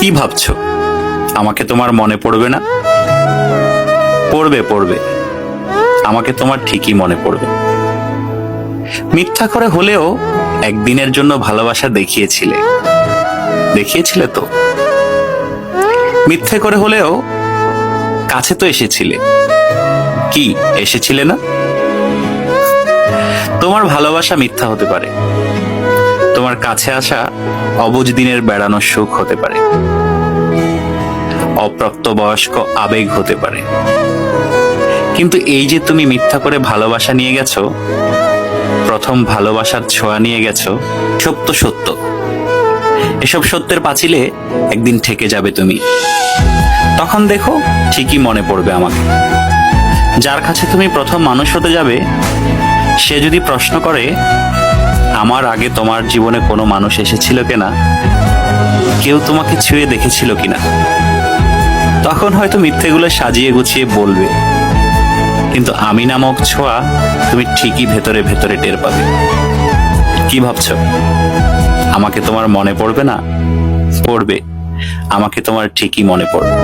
কি ভাবছো আমাকে তোমার মনে পড়বে না? পড়বে পড়বে, আমাকে তোমার ঠিকই মনে পড়বে। মিথ্যা করে হলেও একদিনের জন্য ভালোবাসা দেখিয়েছিলে, দেখিয়েছিলে তো। মিথ্যে করে হলেও কাছে তো এসেছিলে, কি এসেছিলে না? তোমার ভালোবাসা মিথ্যা হতে পারে, তোমার কাছে আসা অবুঝ দিনের বেড়ানোর সুখ হতে পারে, অপ্রাপ্তবয়স্ক আবেগ হতে পারে। কিন্তু এই যে তুমি মিথ্যা করে ভালোবাসা নিয়ে গেছো, প্রথম ভালোবাসার ছোঁয়া নিয়ে গেছো, সত্য সত্য। এসব সত্যের পাঁচিলে একদিন ঠেকে যাবে তুমি। তখন দেখো ঠিকই মনে পড়বে আমাকে। যার কাছে তুমি প্রথম মানুষ হতে যাবে, সে যদি প্রশ্ন করে আমার আগে তোমার জীবনে কোনো মানুষ এসেছিল কিনা, কেউ তোমাকে ছুঁয়ে দেখেছিল কিনা, তখন হয়তো মিথ্যেগুলো সাজিয়ে গুছিয়ে বলবে, কিন্তু আমি নামক ছোঁয়া তুমি ঠিকই ভেতরে ভেতরে টের পাবে। কি ভাবছো আমাকে তোমার মনে পড়বে না? পড়বে, আমাকে তোমার ঠিকই মনে পড়বে।